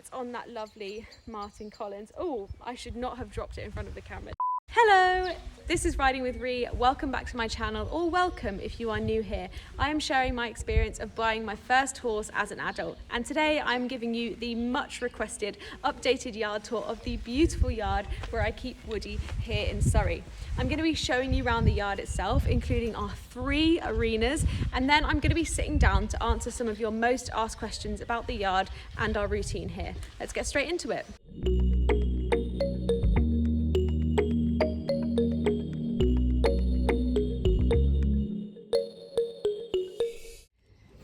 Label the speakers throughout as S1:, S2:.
S1: It's on that lovely Martin Collins. Oh, I should not have dropped it in front of the camera. Hello, this is Riding with Ree. Welcome back to my channel, or welcome if you are new here. I am sharing my experience of buying my first horse as an adult, and today I'm giving you the much requested updated yard tour of the beautiful yard where I keep Woody here in Surrey. I'm going to be showing you around the yard itself, including our 3 arenas, and then I'm going to be sitting down to answer some of your most asked questions about the yard and our routine here. Let's get straight into it.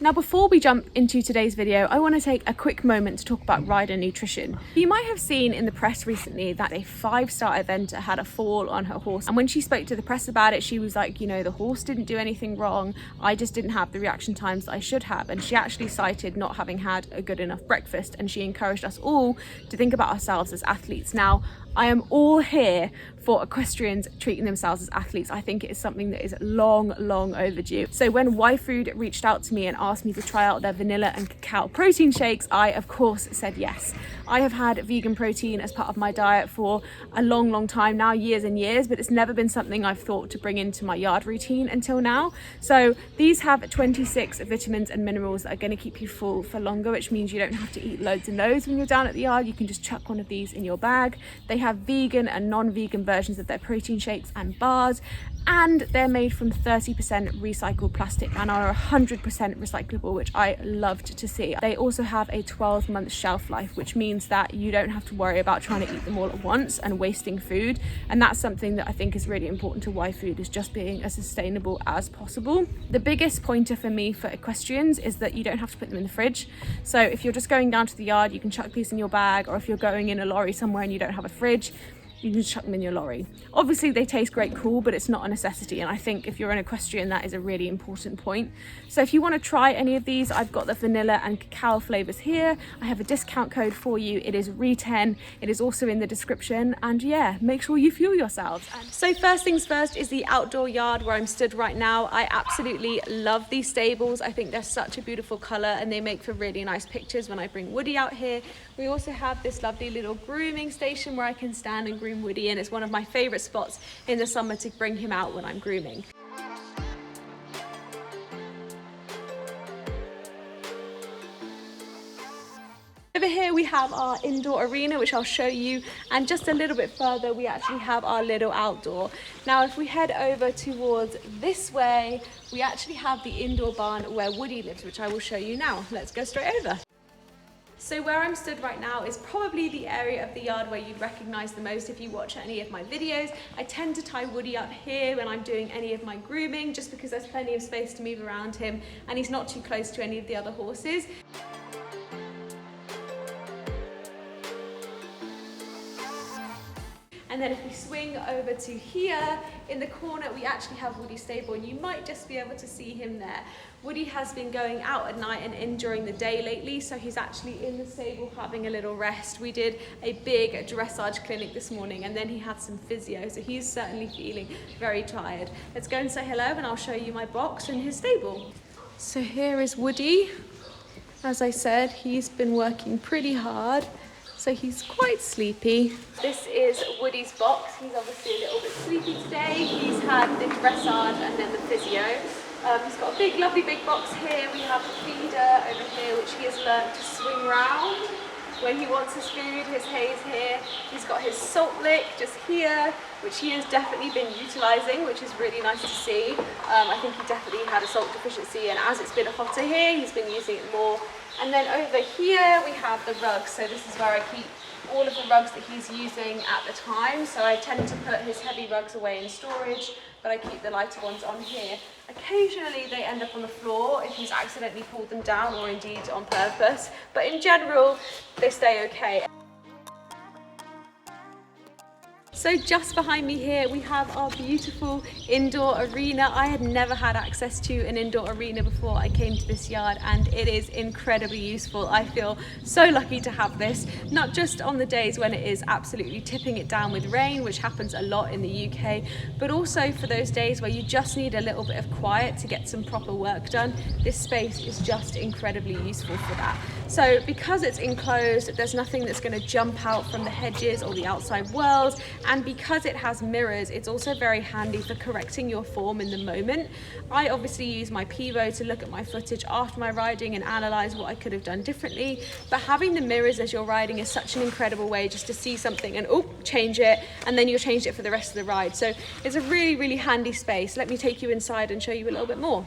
S1: Now, before we jump into today's video, I want to take a quick moment to talk about rider nutrition. You might have seen in the press recently that a 5-star eventer had a fall on her horse. And when she spoke to the press about it, she was like, you know, the horse didn't do anything wrong. I just didn't have the reaction times that I should have. And she actually cited not having had a good enough breakfast. And she encouraged us all to think about ourselves as athletes. Now, I am all here for equestrians treating themselves as athletes. I think it is something that is long overdue. So when YFood reached out to me and asked me to try out their vanilla and cacao protein shakes, I of course said yes. I have had vegan protein as part of my diet for a long time now, years and years, but it's never been something I've thought to bring into my yard routine until now. So these have 26 vitamins and minerals that are going to keep you full for longer, which means you don't have to eat loads and loads when you're down at the yard. You can just chuck one of these in your bag. They have vegan and non-vegan versions of their protein shakes and bars, and they're made from 30% recycled plastic and are 100% recyclable, which I loved to see. They also have a 12-month shelf life, which means that you don't have to worry about trying to eat them all at once and wasting food. And that's something that I think is really important to YFood, is just being as sustainable as possible. The biggest pointer for me for equestrians is that you don't have to put them in the fridge. So if you're just going down to the yard, you can chuck these in your bag, or if you're going in a lorry somewhere and you don't have a fridge, you can just chuck them in your lorry. Obviously they taste great cool, but it's not a necessity, and I think if you're an equestrian that is a really important point. So if you want to try any of these, I've got the vanilla and cacao flavors here. I have a discount code for you. It is RE10. It is also in the description, and yeah, make sure you fuel yourselves. So first things first is the outdoor yard where I'm stood right now. I absolutely love these stables. I think they're such a beautiful color and they make for really nice pictures when I bring Woody out here. We also have this lovely little grooming station where I can stand and groom Woody, and it's one of my favorite spots in the summer to bring him out when I'm grooming. Over here we have our indoor arena, which I'll show you, and just a little bit further we actually have our little outdoor. Now if we head over towards this way, we actually have the indoor barn where Woody lives, which I will show you now. Let's go straight over. So where I'm stood right now is probably the area of the yard where you'd recognize the most if you watch any of my videos. I tend to tie Woody up here when I'm doing any of my grooming, just because there's plenty of space to move around him and he's not too close to any of the other horses. And then if we swing over to here, in the corner we actually have Woody's stable, and you might just be able to see him there. Woody has been going out at night and in during the day lately, so he's actually in the stable having a little rest. We did a big dressage clinic this morning, and then he had some physio, so he's certainly feeling very tired. Let's go and say hello and I'll show you my box and his stable. So here is Woody. As I said, he's been working pretty hard, so he's quite sleepy. This is Woody's box. He's obviously a little bit sleepy today. He's had the dressage and then the physio. He's got a big, lovely big box here. We have a feeder over here, which he has learned to swing round when he wants his food. His hay is here. He's got his salt lick just here, which he has definitely been utilising, which is really nice to see. I think he definitely had a salt deficiency, and as it's been hotter here, he's been using it more. And then over here we have the rugs. So this is where I keep all of the rugs that he's using at the time. So I tend to put his heavy rugs away in storage, but I keep the lighter ones on here. Occasionally they end up on the floor if he's accidentally pulled them down, or indeed on purpose, but in general they stay okay. So just behind me here we have our beautiful indoor arena. I had never had access to an indoor arena before I came to this yard, and it is incredibly useful. I feel so lucky to have this, not just on the days when it is absolutely tipping it down with rain, which happens a lot in the UK, but also for those days where you just need a little bit of quiet to get some proper work done. This space is just incredibly useful for that. So because it's enclosed, there's nothing that's going to jump out from the hedges or the outside world, and because it has mirrors, it's also very handy for correcting your form in the moment. I obviously use my PIVO to look at my footage after my riding and analyze what I could have done differently, but having the mirrors as you're riding is such an incredible way just to see something and change it, and then you'll change it for the rest of the ride. So it's a really, really handy space. Let me take you inside and show you a little bit more.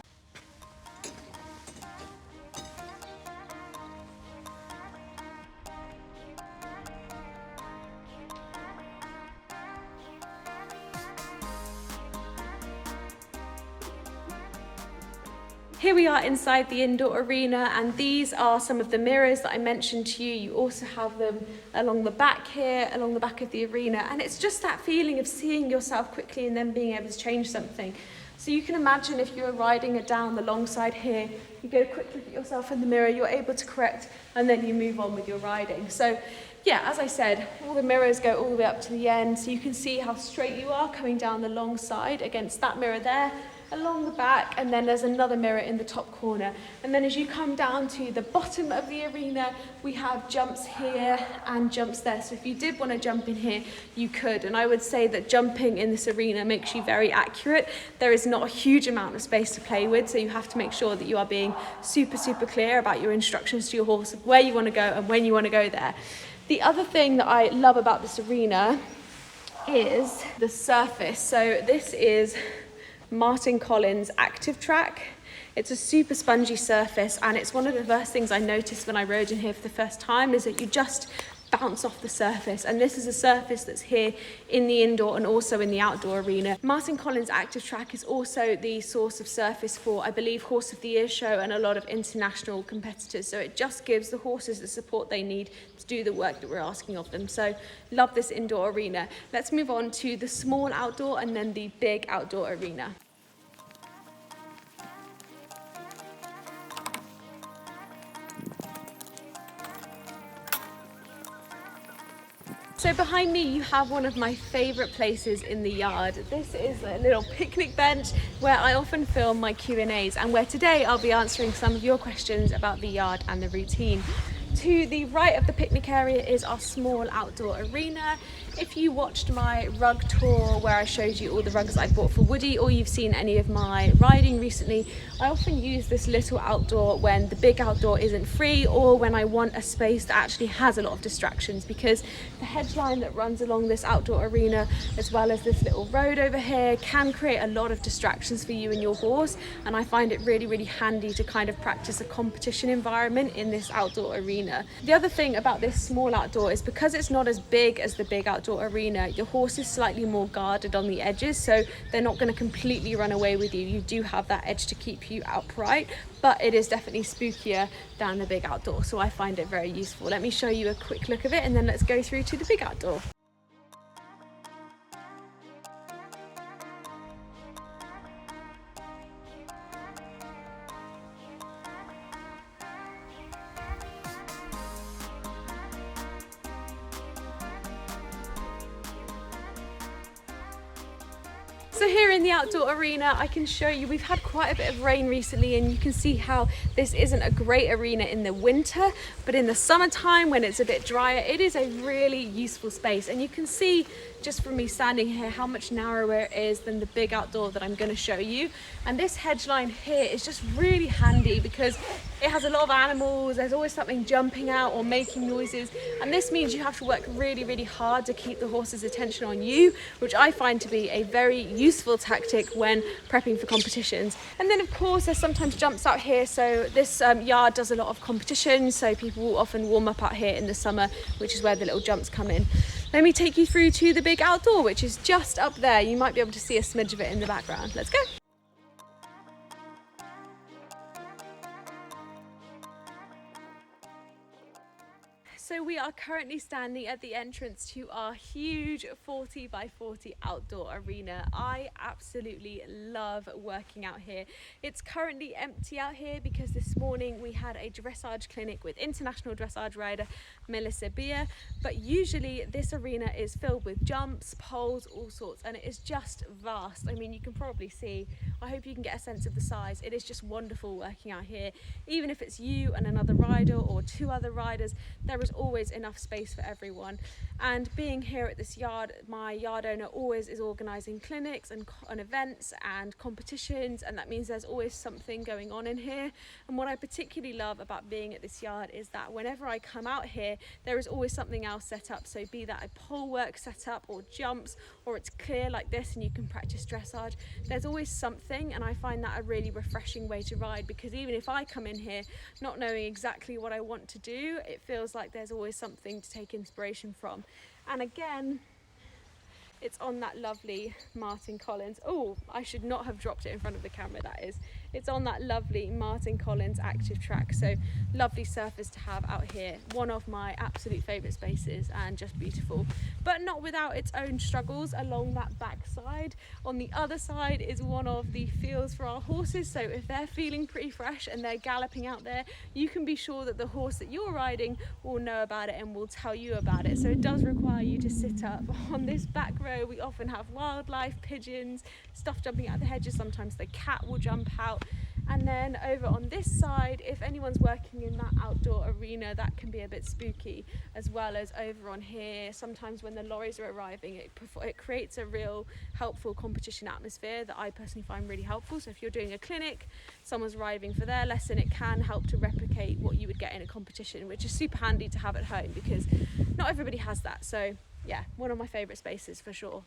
S1: Here we are inside the indoor arena, and these are some of the mirrors that I mentioned to you. You also have them along the back here, along the back of the arena, and it's just that feeling of seeing yourself quickly and then being able to change something. So you can imagine if you're riding it down the long side here, you get a quick look at yourself in the mirror, you're able to correct, and then you move on with your riding. So yeah, as I said, all the mirrors go all the way up to the end, so you can see how straight you are coming down the long side against that mirror there, along the back, and then there's another mirror in the top corner. And then as you come down to the bottom of the arena, we have jumps here and jumps there. So if you did want to jump in here, you could. And I would say that jumping in this arena makes you very accurate. There is not a huge amount of space to play with, so you have to make sure that you are being super, super clear about your instructions to your horse of where you want to go and when you want to go there. The other thing that I love about this arena is the surface. So this is Martin Collins Active Track. It's a super spongy surface, and it's one of the first things I noticed when I rode in here for the first time is that you just bounce off the surface, and this is a surface that's here in the indoor and also in the outdoor arena. Martin Collins Active Track is also the source of surface for, I believe, Horse of the Year show and a lot of international competitors, so it just gives the horses the support they need to do the work that we're asking of them. So love this indoor arena. Let's move on to the small outdoor and then the big outdoor arena. So behind me you have one of my favourite places in the yard. This is a little picnic bench where I often film my Q&As, and where today I'll be answering some of your questions about the yard and the routine. To the right of the picnic area is our small outdoor arena. If you watched my rug tour where I showed you all the rugs I bought for Woody, or you've seen any of my riding recently, I often use this little outdoor when the big outdoor isn't free, or when I want a space that actually has a lot of distractions, because the hedge line that runs along this outdoor arena, as well as this little road over here, can create a lot of distractions for you and your horse, and I find it really, really handy to kind of practice a competition environment in this outdoor arena. The other thing about this small outdoor is because it's not as big as the big outdoor arena, your horse is slightly more guarded on the edges, so they're not going to completely run away with you. You do have that edge to keep you upright, but it is definitely spookier than the big outdoor, so I find it very useful. Let me show you a quick look of it, and then let's go through to the big outdoor. So here in the outdoor arena, I can show you, we've had quite a bit of rain recently, and you can see how this isn't a great arena in the winter, but in the summertime when it's a bit drier, it is a really useful space. And you can see just from me standing here how much narrower it is than the big outdoor that I'm going to show you. And this hedge line here is just really handy because it has a lot of animals, there's always something jumping out or making noises, and this means you have to work really, really hard to keep the horse's attention on you, which I find to be a very useful tactic when prepping for competitions. And then of course there's sometimes jumps out here, so this yard does a lot of competition, so people will often warm up out here in the summer, which is where the little jumps come in. Let me take you through to the big outdoor, which is just up there. You might be able to see a smidge of it in the background. Let's go. So So we are currently standing at the entrance to our huge 40 by 40 outdoor arena. I absolutely love working out here. It's currently empty out here because this morning we had a dressage clinic with international dressage rider Melissa Beer, but usually this arena is filled with jumps, poles, all sorts, and it is just vast. I mean, you can probably see, I hope you can get a sense of the size. It is just wonderful working out here. Even if it's you and another rider or two other riders, there is always enough space for everyone. And being here at this yard, my yard owner always is organising clinics and events and competitions, and that means there's always something going on in here. And what I particularly love about being at this yard is that whenever I come out here, there is always something else set up. So be that a pole work set up or jumps, or it's clear like this and you can practice dressage, there's always something. And I find that a really refreshing way to ride, because even if I come in here not knowing exactly what I want to do, it feels like there's always something to take inspiration from. And again, it's on that lovely Martin Collins. Oh, I should not have dropped it in front of the camera, that is. It's on that lovely Martin Collins active track. So lovely surface to have out here. One of my absolute favourite spaces, and just beautiful. But not without its own struggles along that back side. On the other side is one of the fields for our horses. So if they're feeling pretty fresh and they're galloping out there, you can be sure that the horse that you're riding will know about it and will tell you about it. So it does require you to sit up. On this back row, we often have wildlife, pigeons, stuff jumping out of the hedges. Sometimes the cat will jump out. And then over on this side, if anyone's working in that outdoor arena, that can be a bit spooky, as well as over on here. Sometimes when the lorries are arriving, it creates a real helpful competition atmosphere that I personally find really helpful. So if you're doing a clinic, someone's arriving for their lesson, it can help to replicate what you would get in a competition, which is super handy to have at home because not everybody has that. So yeah, one of my favourite spaces for sure.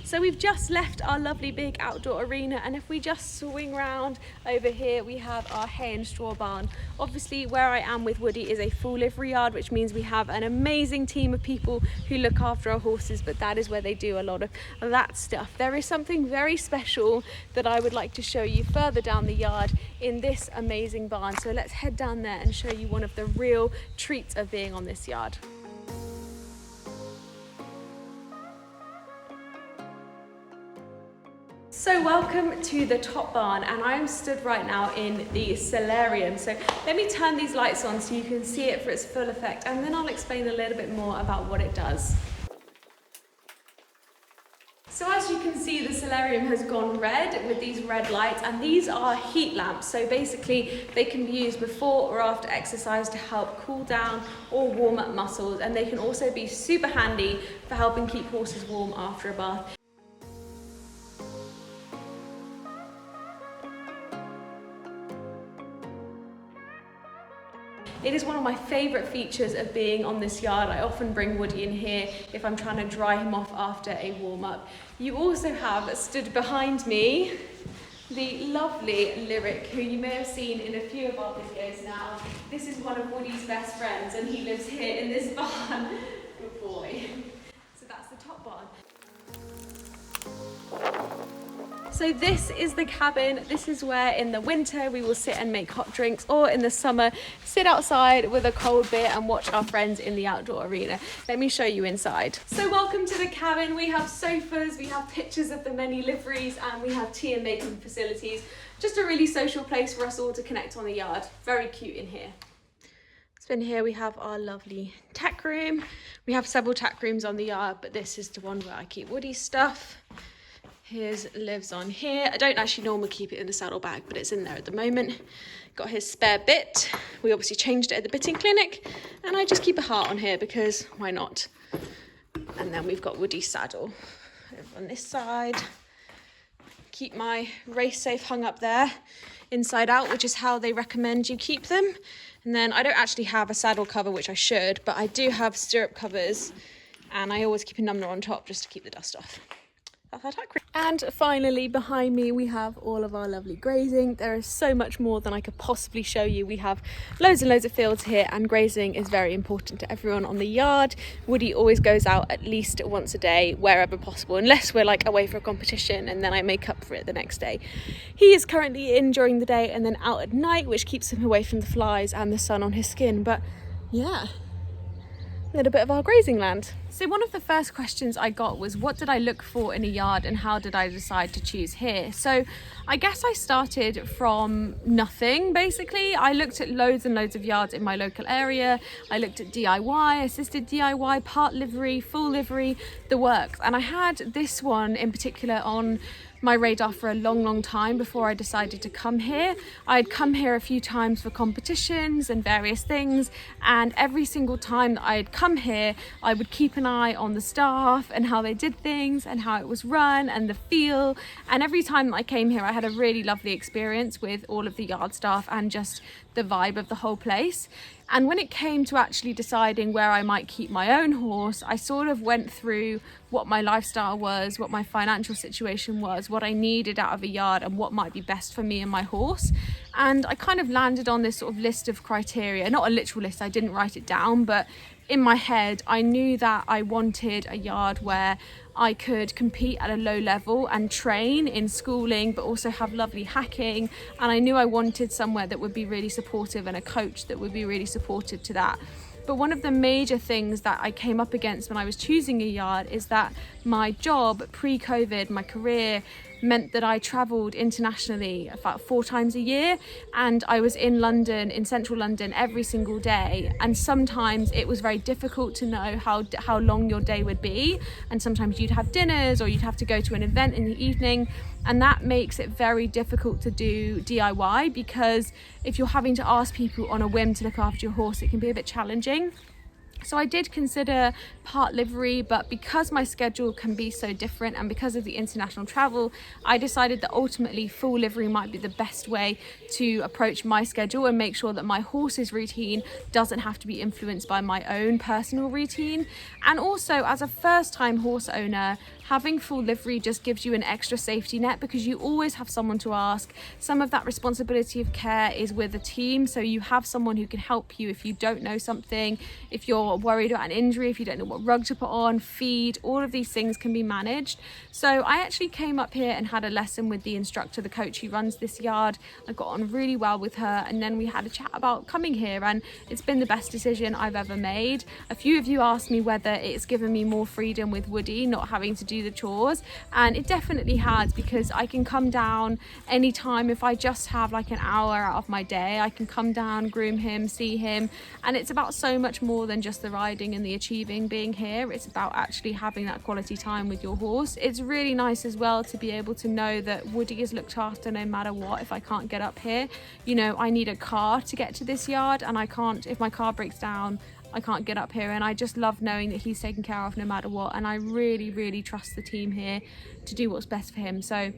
S1: So we've just left our lovely big outdoor arena, and if we just swing round over here, we have our hay and straw barn. Obviously where I am with Woody is a full livery yard, which means we have an amazing team of people who look after our horses, but that is where they do a lot of that stuff. There is something very special that I would like to show you further down the yard in this amazing barn. So let's head down there and show you one of the real treats of being on this yard. So welcome to the top barn, and I am stood right now in the solarium. So let me turn these lights on so you can see it for its full effect, and then I'll explain a little bit more about what it does. So as you can see, the solarium has gone red with these red lights, and these are heat lamps. So basically they can be used before or after exercise to help cool down or warm up muscles, and they can also be super handy for helping keep horses warm after a bath. It is one of my favourite features of being on this yard. I often bring Woody in here if I'm trying to dry him off after a warm-up. You also have, stood behind me, the lovely Lyric, who you may have seen in a few of our videos now. This is one of Woody's best friends, and he lives here in this barn. Good boy. So that's the top barn. So this is the cabin. This is where in the winter we will sit and make hot drinks, or in the summer sit outside with a cold beer and watch our friends in the outdoor arena. Let me show you inside. So welcome to the cabin. We have sofas, we have pictures of the many liveries, and we have tea and making facilities. Just a really social place for us all to connect on the yard. Very cute in here. So in here we have our lovely tack room. We have several tack rooms on the yard, but this is the one where I keep Woody's stuff. His lives on here. I don't actually normally keep it in the saddle bag, but it's in there at the moment. Got his spare bit. We obviously changed it at the bitting clinic, and I just keep a heart on here because why not? And then we've got Woody's saddle over on this side. Keep my race safe hung up there, inside out, which is how they recommend you keep them. And then I don't actually have a saddle cover, which I should, but I do have stirrup covers, and I always keep a numbner on top just to keep the dust off. That's our tack room. And finally, behind me, we have all of our lovely grazing. There is so much more than I could possibly show you. We have loads and loads of fields here, and grazing is very important to everyone on the yard. Woody always goes out at least once a day, wherever possible, unless we're like away for a competition, and then I make up for it the next day. He is currently in during the day and then out at night, which keeps him away from the flies and the sun on his skin. But yeah, a little bit of our grazing land. So one of the first questions I got was, what did I look for in a yard and how did I decide to choose here? So I guess I started from nothing, basically. I looked at loads and loads of yards in my local area. I looked at DIY, assisted DIY, part livery, full livery, the works. And I had this one in particular on my radar for a long time before I decided to come here. I'd come here a few times for competitions and various things, and every single time that I'd come here I would keep an eye on the staff and how they did things and how it was run and the feel, and every time that I came here I had a really lovely experience with all of the yard staff and just the vibe of the whole place. And when it came to actually deciding where I might keep my own horse, I sort of went through what my lifestyle was, what my financial situation was, what I needed out of a yard and what might be best for me and my horse. And I kind of landed on this sort of list of criteria, not a literal list, I didn't write it down, but in my head I knew that I wanted a yard where I could compete at a low level and train in schooling, but also have lovely hacking. And I knew I wanted somewhere that would be really supportive and a coach that would be really supportive to that. But one of the major things that I came up against when I was choosing a yard is that my job pre-COVID, my career, meant that I travelled internationally about 4 times a year, and I was in London, in central London, every single day. And sometimes it was very difficult to know how long your day would be, and sometimes you'd have dinners or you'd have to go to an event in the evening, and that makes it very difficult to do DIY, because if you're having to ask people on a whim to look after your horse, it can be a bit challenging. So I did consider part livery, but because my schedule can be so different and because of the international travel, I decided that ultimately full livery might be the best way to approach my schedule and make sure that my horse's routine doesn't have to be influenced by my own personal routine. And also, as a first-time horse owner, having full livery just gives you an extra safety net, because you always have someone to ask. Some of that responsibility of care is with a team, so you have someone who can help you if you don't know something, if you're worried about an injury, if you don't know what rug to put on, feed, all of these things can be managed. So I actually came up here and had a lesson with the instructor, the coach who runs this yard. I got on really well with her, and then we had a chat about coming here, and it's been the best decision I've ever made. A few of you asked me whether it's given me more freedom with Woody, not having to do the chores, and it definitely has, because I can come down anytime. If I just have like an hour out of my day, I can come down, groom him, see him, and it's about so much more than just the riding and the achieving being here. It's about actually having that quality time with your horse. It's really nice as well to be able to know that Woody is looked after no matter what. If I can't get up here, you know, I need a car to get to this yard, and I can't, if my car breaks down, I can't get up here, and I just love knowing that he's taken care of no matter what, and I really trust the team here to do what's best for him. So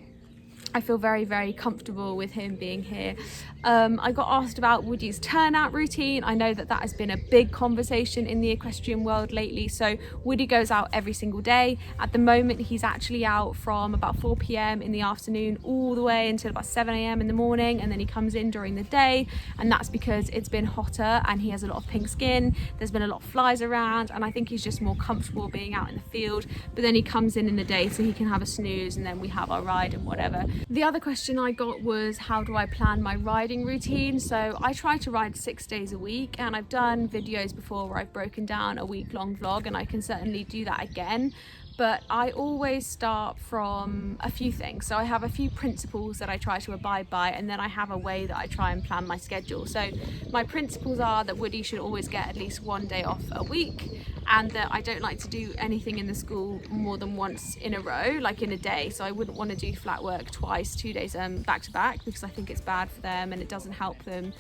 S1: I feel very comfortable with him being here. I got asked about Woody's turnout routine. I know that has been a big conversation in the equestrian world lately. So Woody goes out every single day. At the moment, he's actually out from about 4 p.m. in the afternoon all the way until about 7 a.m. in the morning, and then he comes in during the day, and that's because it's been hotter and he has a lot of pink skin. There's been a lot of flies around, and I think he's just more comfortable being out in the field. But then he comes in the day so he can have a snooze, and then we have our ride and whatever. The other question I got was, how do I plan my riding routine? So I try to ride 6 days a week, and I've done videos before where I've broken down a week-long vlog, and I can certainly do that again. But I always start from a few things. So I have a few principles that I try to abide by, and then I have a way that I try and plan my schedule. So my principles are that Woody should always get at least 1 day off a week, and that I don't like to do anything in the school more than once in a row, like in a day. So I wouldn't want to do flat work twice, 2 days back to back, because I think it's bad for them and it doesn't help them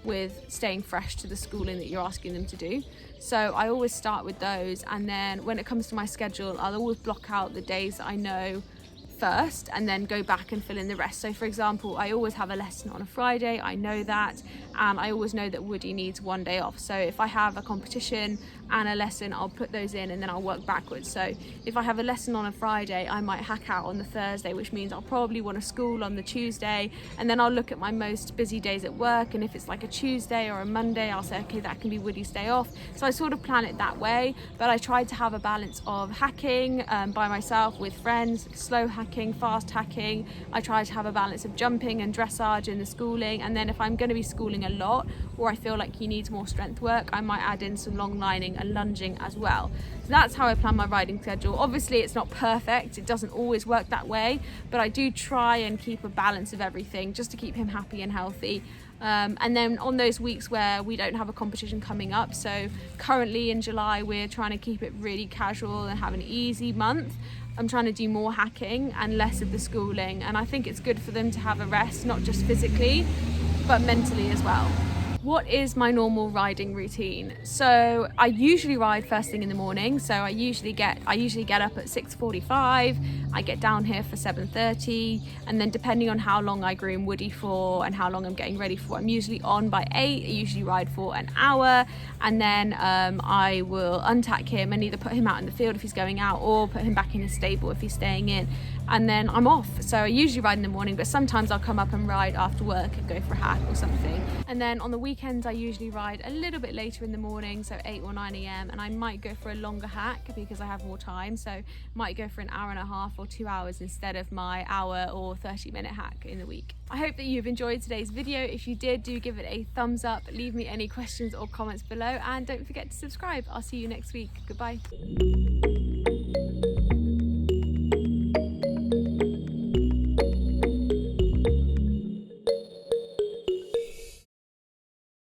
S1: with staying fresh to the schooling that you're asking them to do. So I always start with those, and then when it comes to my schedule, I'll always block out the days that I know first and then go back and fill in the rest. So for example, I always have a lesson on a Friday, I know that, and I always know that Woody needs 1 day off. So if I have a competition, and a lesson, I'll put those in and then I'll work backwards. So if I have a lesson on a Friday, I might hack out on the Thursday, which means I'll probably want to school on the Tuesday, and then I'll look at my most busy days at work, and if it's like a Tuesday or a Monday, I'll say, okay, that can be Woody's day off. So I sort of plan it that way, but I try to have a balance of hacking by myself, with friends, slow hacking, fast hacking. I try to have a balance of jumping and dressage in the schooling, and then if I'm going to be schooling a lot, or I feel like he needs more strength work, I might add in some long lining and lunging as well. So that's how I plan my riding schedule. Obviously it's not perfect, it doesn't always work that way, but I do try and keep a balance of everything just to keep him happy and healthy. And then on those weeks where we don't have a competition coming up, so currently in July we're trying to keep it really casual and have an easy month, I'm trying to do more hacking and less of the schooling, and I think it's good for them to have a rest, not just physically but mentally as well. What is my normal riding routine? So I usually ride first thing in the morning. So I usually get up at 6:45. I get down here for 7:30, and then depending on how long I groom Woody for and how long I'm getting ready for, I'm usually on by 8. I usually ride for an hour, and then I will untack him and either put him out in the field if he's going out, or put him back in his stable if he's staying in, and then I'm off. So I usually ride in the morning, but sometimes I'll come up and ride after work and go for a hack or something. And then on the weekends I usually ride a little bit later in the morning, so 8 or 9 a.m, and I might go for a longer hack because I have more time, so might go for an hour and a half or 2 hours instead of my hour or 30-minute hack in the week. I hope that you've enjoyed today's video. If you did, do give it a thumbs up, leave me any questions or comments below, and don't forget to subscribe. I'll see you next week. Goodbye.